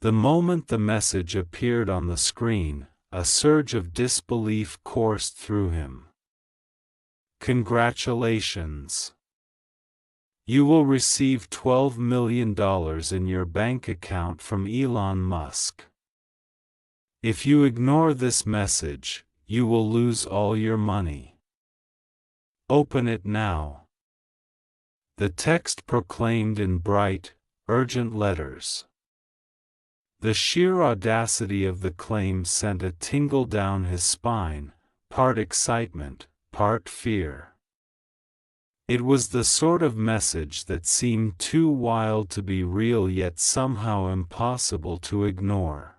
The moment the message appeared on the screen, a surge of disbelief coursed through him. Congratulations! You will receive $12 million in your bank account from Elon Musk. If you ignore this message, you will lose all your money. Open it now. The text proclaimed in bright, urgent letters. The sheer audacity of the claim sent a tingle down his spine, part excitement, part fear. It was the sort of message that seemed too wild to be real yet somehow impossible to ignore.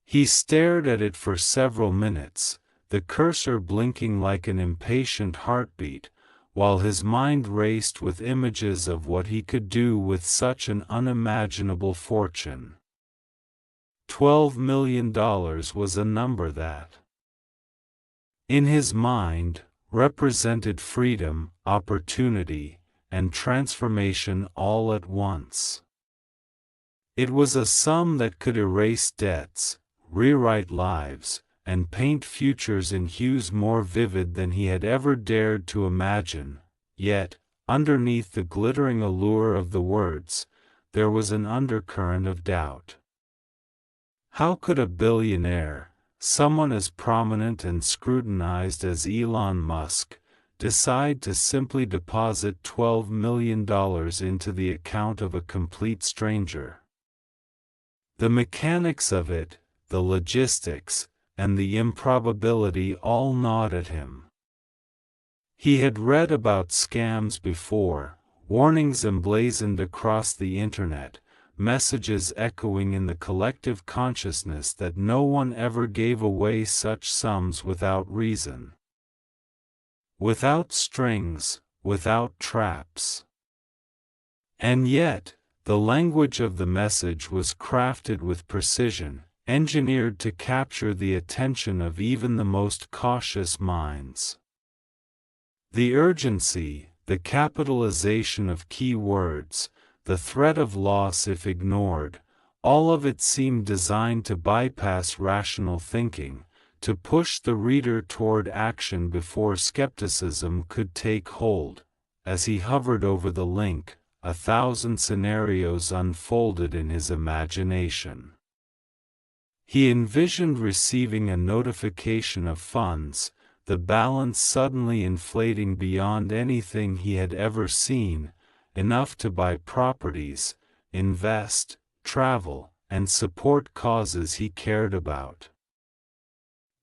He stared at it for several minutes, the cursor blinking like an impatient heartbeat, while his mind raced with images of what he could do with such an unimaginable fortune. $12 million was a number that, in his mind, represented freedom, opportunity, and transformation all at once. It was a sum that could erase debts, rewrite lives, and paint futures in hues more vivid than he had ever dared to imagine, yet, underneath the glittering allure of the words, there was an undercurrent of doubt. How could a billionaire, someone as prominent and scrutinized as Elon Musk, decide to simply deposit $12 million into the account of a complete stranger? The mechanics of it, the logistics, and the improbability all gnawed at him. He had read about scams before, warnings emblazoned across the internet, messages echoing in the collective consciousness that no one ever gave away such sums without reason. Without strings, without traps. And yet, the language of the message was crafted with precision, engineered to capture the attention of even the most cautious minds. The urgency, the capitalization of key words, the threat of loss if ignored, all of it seemed designed to bypass rational thinking, to push the reader toward action before skepticism could take hold. As he hovered over the link, 1,000 scenarios unfolded in his imagination. He envisioned receiving a notification of funds, the balance suddenly inflating beyond anything he had ever seen, enough to buy properties, invest, travel, and support causes he cared about.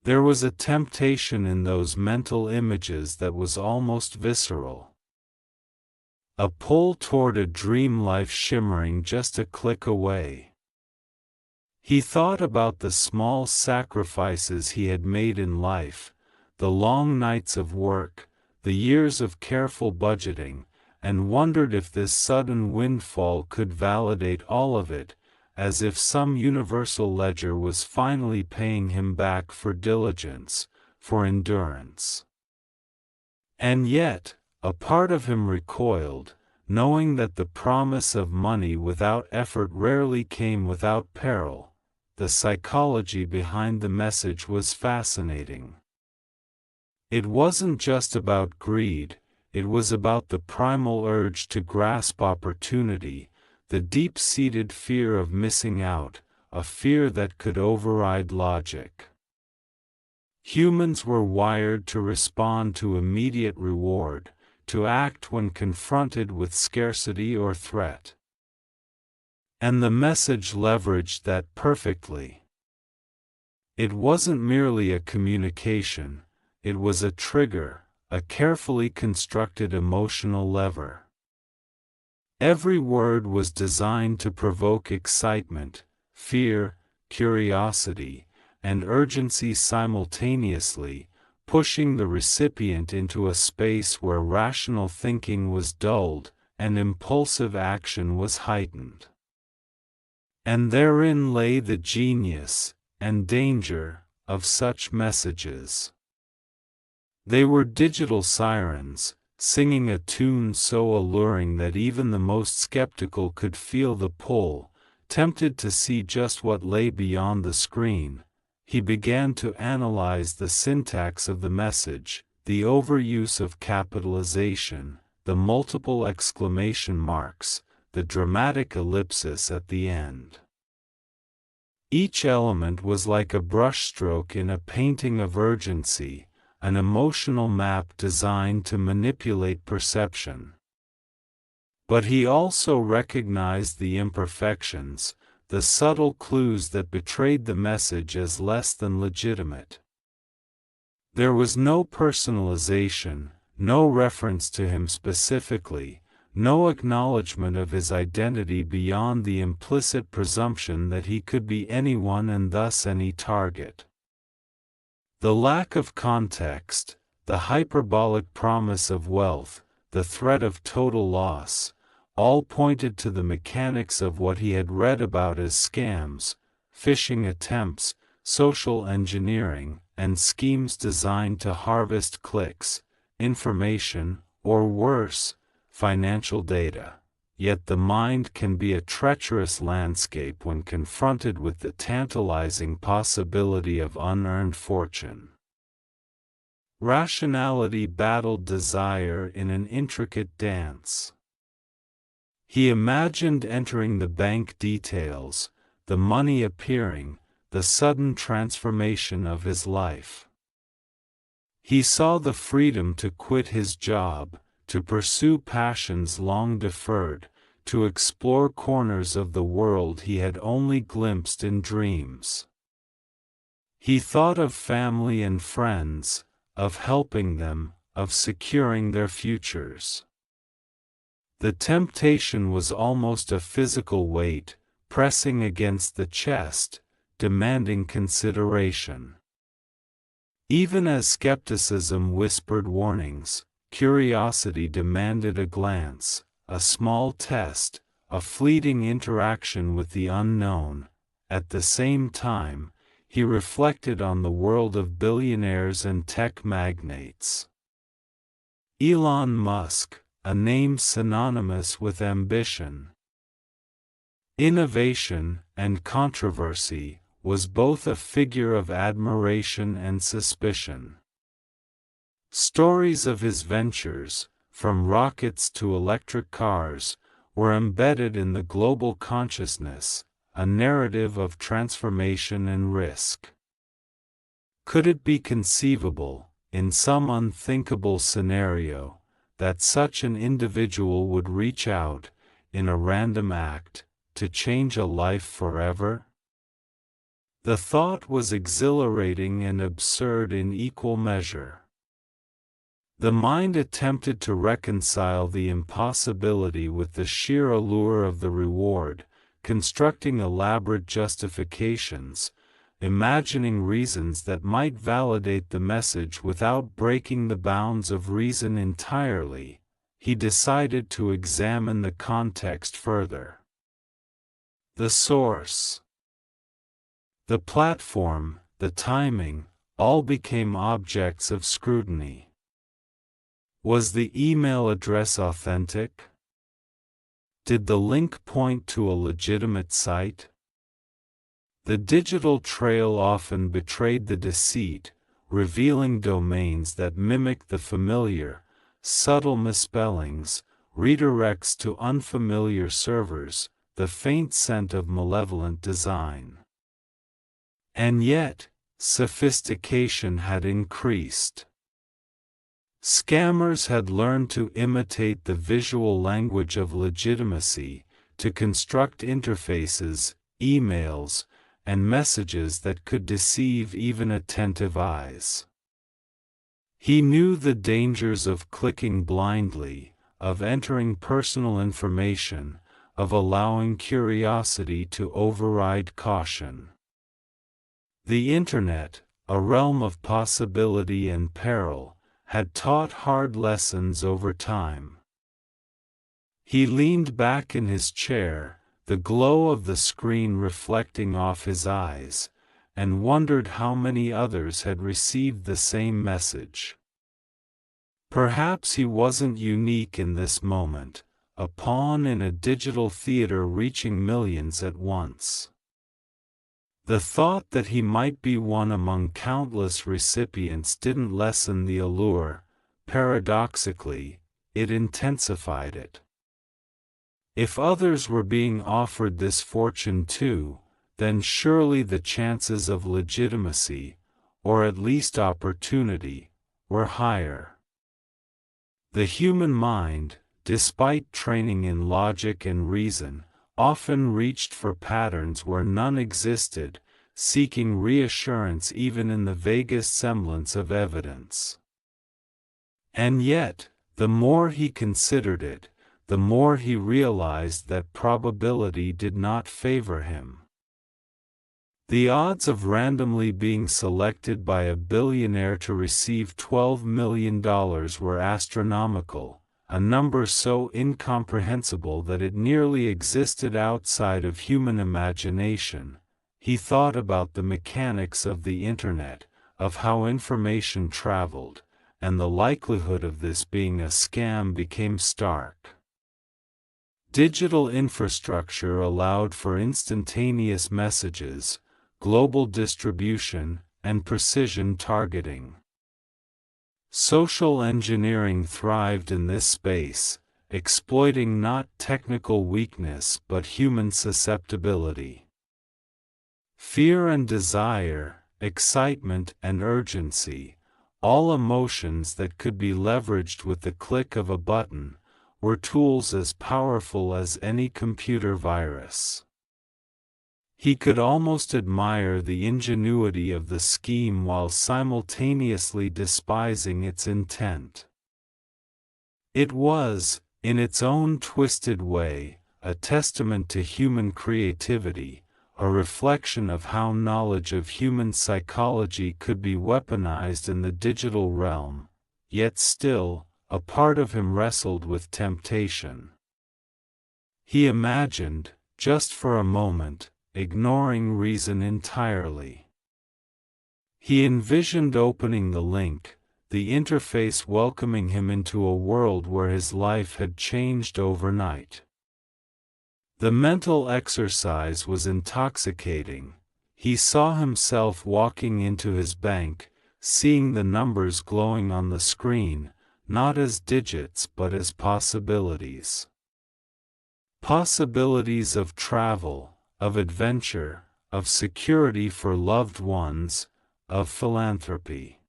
There was a temptation in those mental images that was almost visceral. A pull toward a dream life shimmering just a click away. He thought about the small sacrifices he had made in life, the long nights of work, the years of careful budgeting, and wondered if this sudden windfall could validate all of it, as if some universal ledger was finally paying him back for diligence, for endurance. And yet, a part of him recoiled, knowing that the promise of money without effort rarely came without peril. The psychology behind the message was fascinating. It wasn't just about greed, it was about the primal urge to grasp opportunity, the deep-seated fear of missing out, a fear that could override logic. Humans were wired to respond to immediate reward, to act when confronted with scarcity or threat. And the message leveraged that perfectly. It wasn't merely a communication, it was a trigger, a carefully constructed emotional lever. Every word was designed to provoke excitement, fear, curiosity, and urgency simultaneously, pushing the recipient into a space where rational thinking was dulled, and impulsive action was heightened. And therein lay the genius, and danger, of such messages. They were digital sirens, singing a tune so alluring that even the most skeptical could feel the pull, Tempted to see just what lay beyond the screen, he began to analyze the syntax of the message, the overuse of capitalization, the multiple exclamation marks, the dramatic ellipsis at the end. Each element was like a brushstroke in a painting of urgency, an emotional map designed to manipulate perception. But he also recognized the imperfections, the subtle clues that betrayed the message as less than legitimate. There was no personalization, no reference to him specifically, no acknowledgement of his identity beyond the implicit presumption that he could be anyone and thus any target. The lack of context, the hyperbolic promise of wealth, the threat of total loss, all pointed to the mechanics of what he had read about as scams, phishing attempts, social engineering, and schemes designed to harvest clicks, information, or worse, financial data. Yet the mind can be a treacherous landscape when confronted with the tantalizing possibility of unearned fortune. Rationality battled desire in an intricate dance. He imagined entering the bank details, the money appearing, the sudden transformation of his life. He saw the freedom to quit his job, to pursue passions long deferred, to explore corners of the world he had only glimpsed in dreams. He thought of family and friends, of helping them, of securing their futures. The temptation was almost a physical weight, pressing against the chest, demanding consideration. Even as skepticism whispered warnings, curiosity demanded a glance, a small test, a fleeting interaction with the unknown. At the same time, he reflected on the world of billionaires and tech magnates. Elon Musk, a name synonymous with ambition, innovation, and controversy, was both a figure of admiration and suspicion. Stories of his ventures, from rockets to electric cars, were embedded in the global consciousness, a narrative of transformation and risk. Could it be conceivable, in some unthinkable scenario, that such an individual would reach out, in a random act, to change a life forever? The thought was exhilarating and absurd in equal measure. The mind attempted to reconcile the impossibility with the sheer allure of the reward, constructing elaborate justifications, imagining reasons that might validate the message without breaking the bounds of reason entirely. He decided to examine the context further. The source, the platform, the timing, all became objects of scrutiny. Was the email address authentic? Did the link point to a legitimate site? The digital trail often betrayed the deceit, revealing domains that mimicked the familiar, subtle misspellings, redirects to unfamiliar servers, the faint scent of malevolent design. And yet, sophistication had increased. Scammers had learned to imitate the visual language of legitimacy, to construct interfaces, emails, and messages that could deceive even attentive eyes. He knew the dangers of clicking blindly, of entering personal information, of allowing curiosity to override caution. The Internet, a realm of possibility and peril, had taught hard lessons over time. He leaned back in his chair, the glow of the screen reflecting off his eyes, and wondered how many others had received the same message. Perhaps he wasn't unique in this moment, a pawn in a digital theater reaching millions at once. The thought that he might be one among countless recipients didn't lessen the allure. Paradoxically, it intensified it. If others were being offered this fortune too, then surely the chances of legitimacy, or at least opportunity, were higher. The human mind, despite training in logic and reason, often reached for patterns where none existed, seeking reassurance even in the vaguest semblance of evidence. And yet, the more he considered it, the more he realized that probability did not favor him. The odds of randomly being selected by a billionaire to receive $12 million were astronomical, a number so incomprehensible that it nearly existed outside of human imagination. He thought about the mechanics of the Internet, of how information traveled, and the likelihood of this being a scam became stark. Digital infrastructure allowed for instantaneous messages, global distribution, and precision targeting. Social engineering thrived in this space, exploiting not technical weakness but human susceptibility. Fear and desire, excitement and urgency, all emotions that could be leveraged with the click of a button, were tools as powerful as any computer virus. He could almost admire the ingenuity of the scheme while simultaneously despising its intent. It was, in its own twisted way, a testament to human creativity, a reflection of how knowledge of human psychology could be weaponized in the digital realm, yet still, a part of him wrestled with temptation. He imagined, just for a moment, ignoring reason entirely. He envisioned opening the link, the interface welcoming him into a world where his life had changed overnight. The mental exercise was intoxicating. He saw himself walking into his bank, seeing the numbers glowing on the screen, not as digits but as possibilities. Possibilities of travel, of adventure, of security for loved ones, of philanthropy.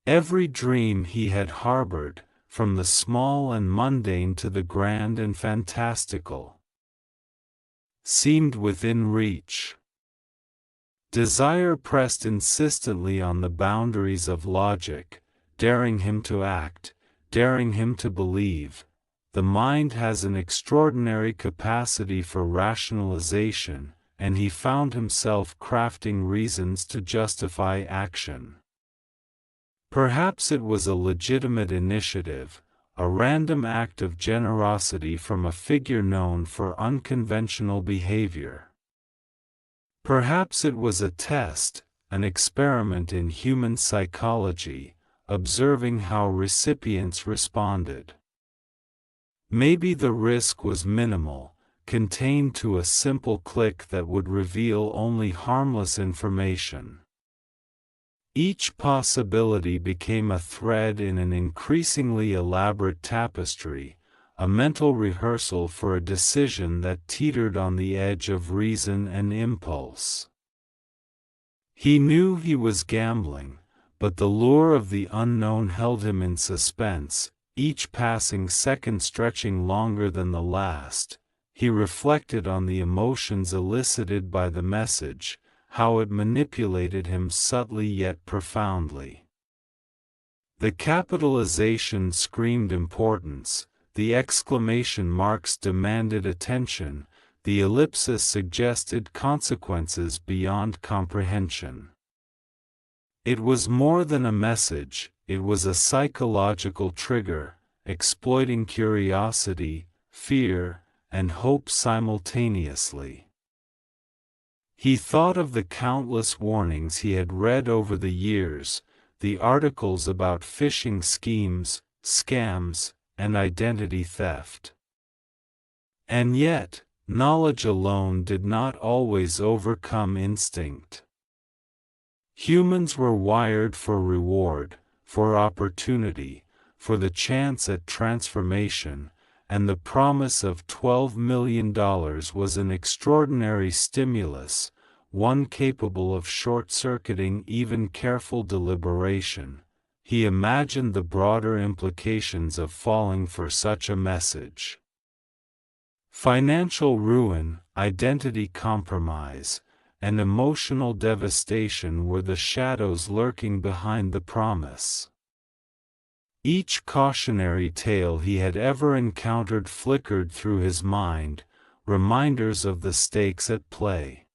Every dream he had harbored, from the small and mundane to the grand and fantastical, seemed within reach. Desire pressed insistently on the boundaries of logic, daring him to act, daring him to believe. The mind has an extraordinary capacity for rationalization, and he found himself crafting reasons to justify action. Perhaps it was a legitimate initiative, a random act of generosity from a figure known for unconventional behavior. Perhaps it was a test, an experiment in human psychology, observing how recipients responded. Maybe the risk was minimal, contained to a simple click that would reveal only harmless information. Each possibility became a thread in an increasingly elaborate tapestry, a mental rehearsal for a decision that teetered on the edge of reason and impulse. He knew he was gambling, but the lure of the unknown held him in suspense, each passing second stretching longer than the last. He reflected on the emotions elicited by the message, how it manipulated him subtly yet profoundly. The capitalization screamed importance, the exclamation marks demanded attention, the ellipsis suggested consequences beyond comprehension. It was more than a message, it was a psychological trigger, exploiting curiosity, fear, and hope simultaneously. He thought of the countless warnings he had read over the years, the articles about phishing schemes, scams, and identity theft. And yet, knowledge alone did not always overcome instinct. Humans were wired for reward, for opportunity, for the chance at transformation, and the promise of $12 million was an extraordinary stimulus, one capable of short-circuiting even careful deliberation. He imagined the broader implications of falling for such a message. Financial ruin, identity compromise, and emotional devastation were the shadows lurking behind the promise. Each cautionary tale he had ever encountered flickered through his mind, reminders of the stakes at play.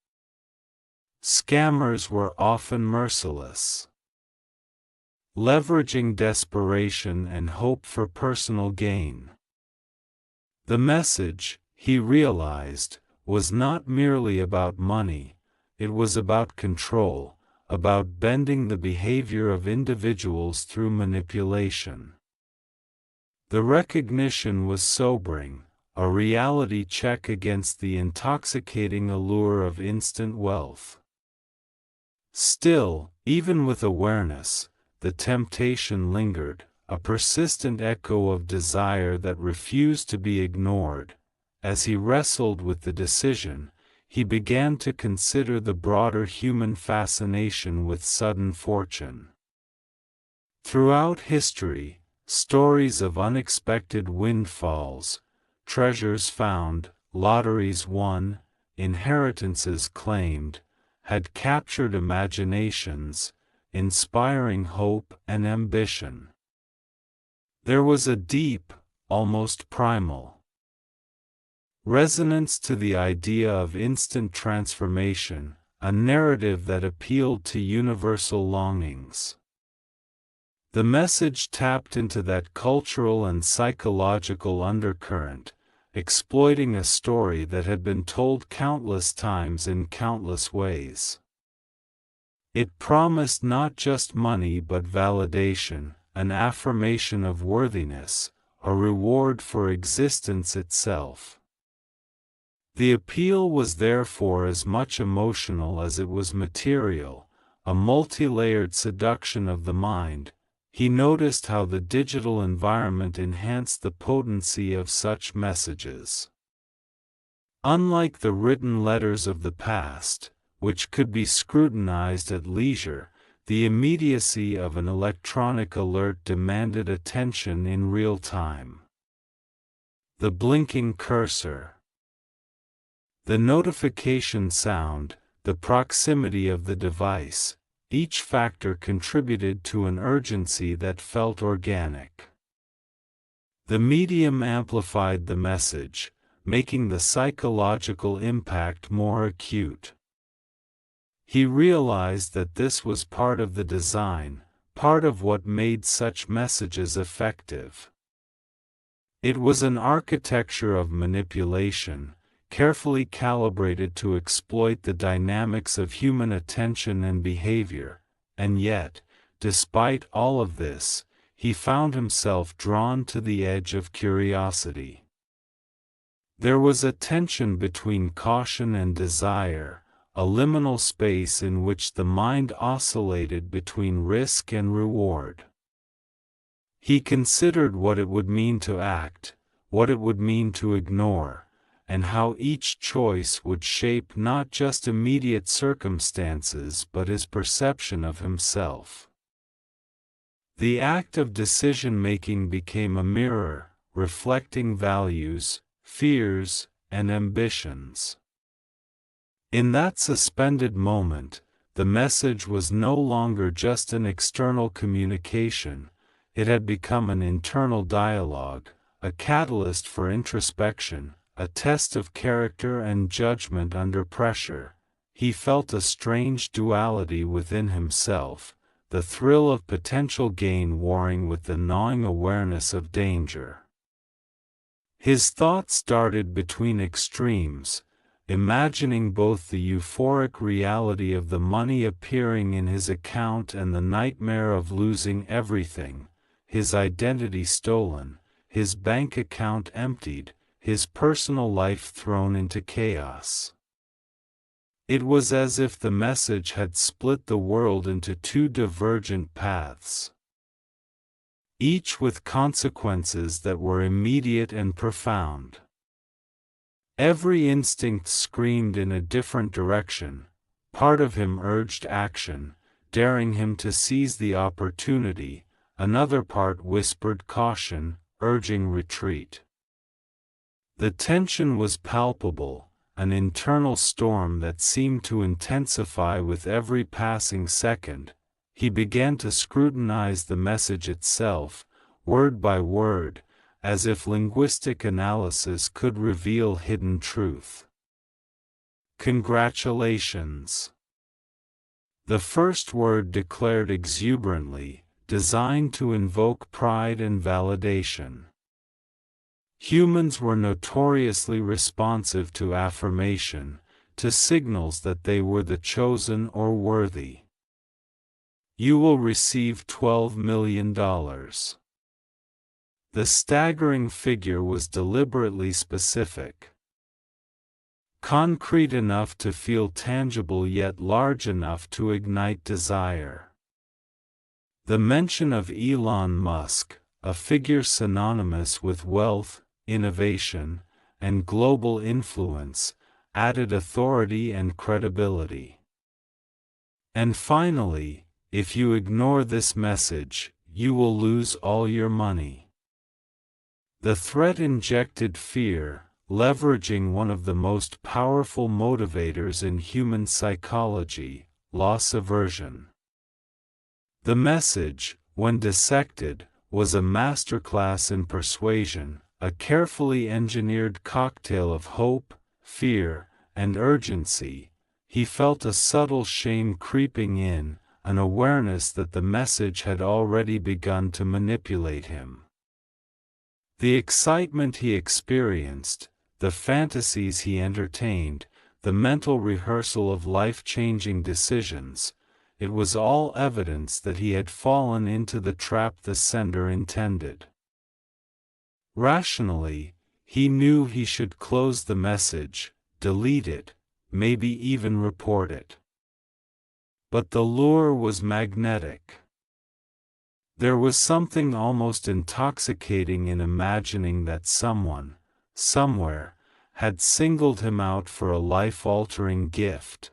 Scammers were often merciless, leveraging desperation and hope for personal gain. The message, he realized, was not merely about money, it was about control, about bending the behavior of individuals through manipulation. The recognition was sobering, a reality check against the intoxicating allure of instant wealth. Still, even with awareness, the temptation lingered, a persistent echo of desire that refused to be ignored. As he wrestled with the decision, he began to consider the broader human fascination with sudden fortune. Throughout history, stories of unexpected windfalls, treasures found, lotteries won, inheritances claimed, had captured imaginations, inspiring hope and ambition. There was a deep, almost primal resonance to the idea of instant transformation, a narrative that appealed to universal longings. The message tapped into that cultural and psychological undercurrent, exploiting a story that had been told countless times in countless ways. It promised not just money but validation, an affirmation of worthiness, a reward for existence itself. The appeal was therefore as much emotional as it was material, a multi-layered seduction of the mind. He noticed how the digital environment enhanced the potency of such messages. Unlike the written letters of the past, which could be scrutinized at leisure, the immediacy of an electronic alert demanded attention in real time. The blinking cursor, the notification sound, the proximity of the device, each factor contributed to an urgency that felt organic. The medium amplified the message, making the psychological impact more acute. He realized that this was part of the design, part of what made such messages effective. It was an architecture of manipulation, carefully calibrated to exploit the dynamics of human attention and behavior, and yet, despite all of this, he found himself drawn to the edge of curiosity. There was a tension between caution and desire, a liminal space in which the mind oscillated between risk and reward. He considered what it would mean to act, what it would mean to ignore, and how each choice would shape not just immediate circumstances but his perception of himself. The act of decision-making became a mirror, reflecting values, fears, and ambitions. In that suspended moment, the message was no longer just an external communication, it had become an internal dialogue, a catalyst for introspection, a test of character and judgment under pressure. He felt a strange duality within himself, the thrill of potential gain warring with the gnawing awareness of danger. His thoughts darted between extremes, imagining both the euphoric reality of the money appearing in his account and the nightmare of losing everything, his identity stolen, his bank account emptied, his personal life thrown into chaos. It was as if the message had split the world into two divergent paths, each with consequences that were immediate and profound. Every instinct screamed in a different direction. Part of him urged action, daring him to seize the opportunity. Another part whispered caution, urging retreat. The tension was palpable, an internal storm that seemed to intensify with every passing second. He began to scrutinize the message itself, word by word, as if linguistic analysis could reveal hidden truth. Congratulations. The first word declared exuberantly, designed to invoke pride and validation. Humans were notoriously responsive to affirmation, to signals that they were the chosen or worthy. You will receive $12 million. The staggering figure was deliberately specific. Concrete enough to feel tangible yet large enough to ignite desire. The mention of Elon Musk, a figure synonymous with wealth, innovation, and global influence, added authority and credibility. And finally, if you ignore this message, you will lose all your money. The threat injected fear, leveraging one of the most powerful motivators in human psychology, loss aversion. The message, when dissected, was a masterclass in persuasion, a carefully engineered cocktail of hope, fear, and urgency. He felt a subtle shame creeping in, an awareness that the message had already begun to manipulate him. The excitement he experienced, the fantasies he entertained, the mental rehearsal of life-changing decisions, it was all evidence that he had fallen into the trap the sender intended. Rationally, he knew he should close the message, delete it, maybe even report it. But the lure was magnetic. There was something almost intoxicating in imagining that someone, somewhere, had singled him out for a life-altering gift.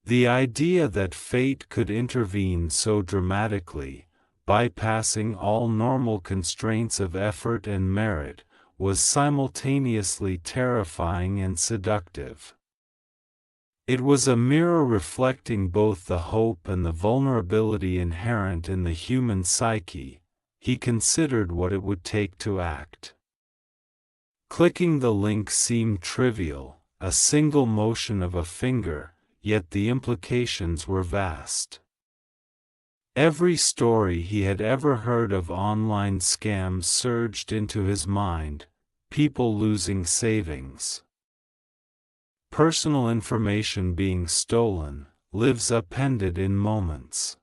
The idea that fate could intervene so dramatically, bypassing all normal constraints of effort and merit, was simultaneously terrifying and seductive. It was a mirror reflecting both the hope and the vulnerability inherent in the human psyche. He considered what it would take to act. Clicking the link seemed trivial, a single motion of a finger, yet the implications were vast. Every story he had ever heard of online scams surged into his mind, people losing savings, personal information being stolen, lives upended in moments.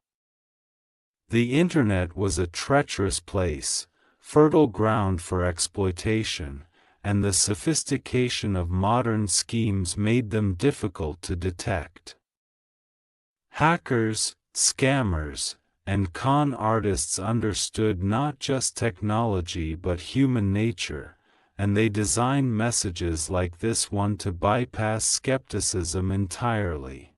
The internet was a treacherous place, fertile ground for exploitation, and the sophistication of modern schemes made them difficult to detect. Hackers, scammers, and con artists understood not just technology but human nature, and they designed messages like this one to bypass skepticism entirely.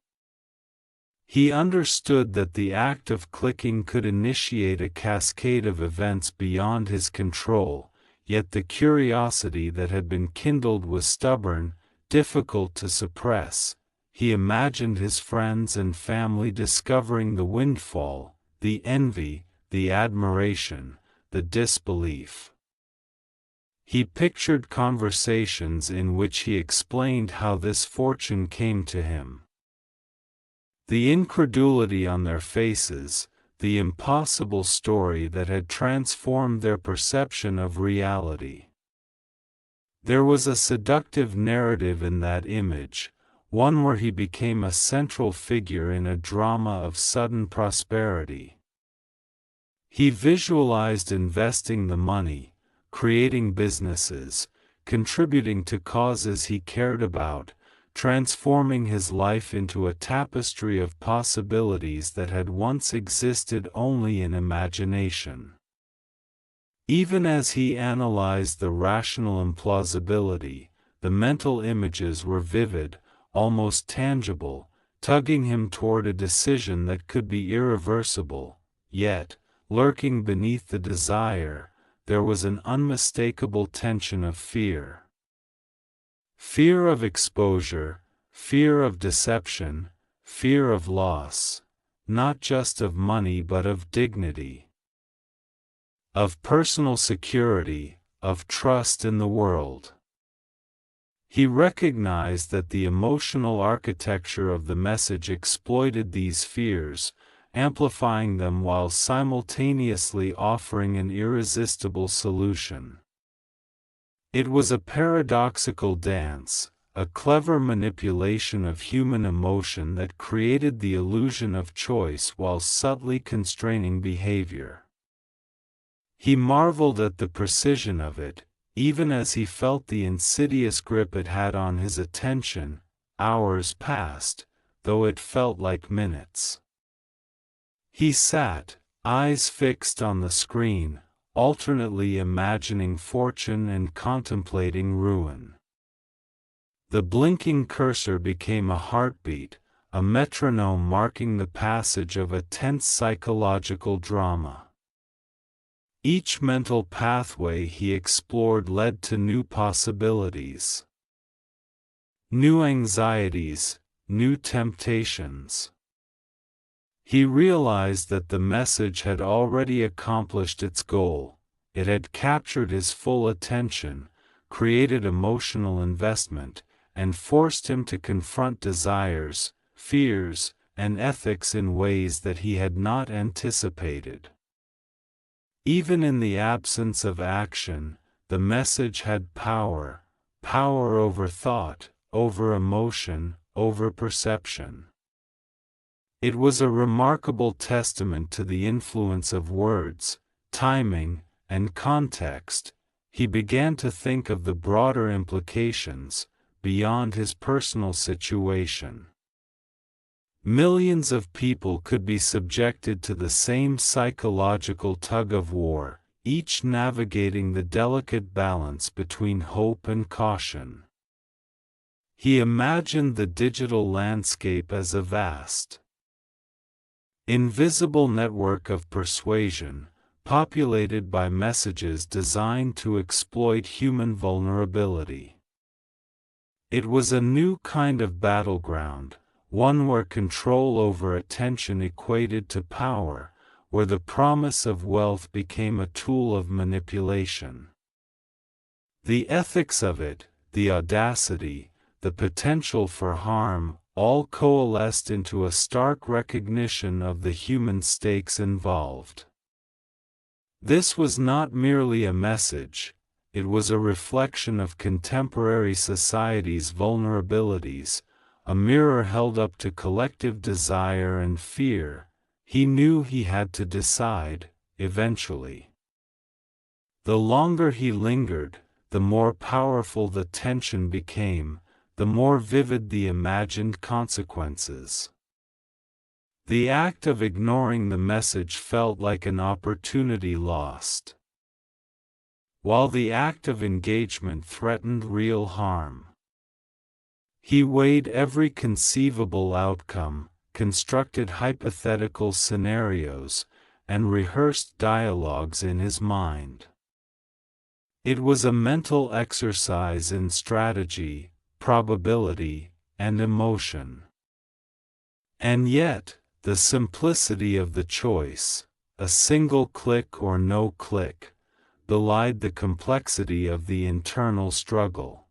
He understood that the act of clicking could initiate a cascade of events beyond his control, yet the curiosity that had been kindled was stubborn, difficult to suppress. He imagined his friends and family discovering the windfall, the envy, the admiration, the disbelief. He pictured conversations in which he explained how this fortune came to him. The incredulity on their faces, the impossible story that had transformed their perception of reality. There was a seductive narrative in that image, one where he became a central figure in a drama of sudden prosperity. He visualized investing the money, creating businesses, contributing to causes he cared about, transforming his life into a tapestry of possibilities that had once existed only in imagination. Even as he analyzed the rational implausibility, the mental images were vivid, almost tangible, tugging him toward a decision that could be irreversible. Yet, lurking beneath the desire, there was an unmistakable tension of fear. Fear of exposure, fear of deception, fear of loss, not just of money but of dignity, of personal security, of trust in the world. He recognized that the emotional architecture of the message exploited these fears, amplifying them while simultaneously offering an irresistible solution. It was a paradoxical dance, a clever manipulation of human emotion that created the illusion of choice while subtly constraining behavior. He marveled at the precision of it, even as he felt the insidious grip it had on his attention. Hours passed, though it felt like minutes. He sat, eyes fixed on the screen, alternately imagining fortune and contemplating ruin. The blinking cursor became a heartbeat, a metronome marking the passage of a tense psychological drama. Each mental pathway he explored led to new possibilities, new anxieties, new temptations. He realized that the message had already accomplished its goal. It had captured his full attention, created emotional investment, and forced him to confront desires, fears, and ethics in ways that he had not anticipated. Even in the absence of action, the message had power, power over thought, over emotion, over perception. It was a remarkable testament to the influence of words, timing, and context. He began to think of the broader implications, beyond his personal situation. Millions of people could be subjected to the same psychological tug-of-war, each navigating the delicate balance between hope and caution. He imagined the digital landscape as a vast, invisible network of persuasion, populated by messages designed to exploit human vulnerability. It was a new kind of battleground, one where control over attention equated to power, where the promise of wealth became a tool of manipulation. The ethics of it, the audacity, the potential for harm, all coalesced into a stark recognition of the human stakes involved. This was not merely a message, it was a reflection of contemporary society's vulnerabilities, a mirror held up to collective desire and fear. He knew he had to decide, eventually. The longer he lingered, the more powerful the tension became, the more vivid the imagined consequences. The act of ignoring the message felt like an opportunity lost, while the act of engagement threatened real harm. He weighed every conceivable outcome, constructed hypothetical scenarios, and rehearsed dialogues in his mind. It was a mental exercise in strategy, probability, and emotion. And yet, the simplicity of the choice, a single click or no click, belied the complexity of the internal struggle.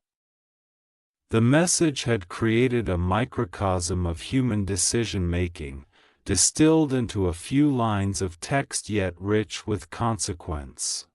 The message had created a microcosm of human decision-making, distilled into a few lines of text yet rich with consequence.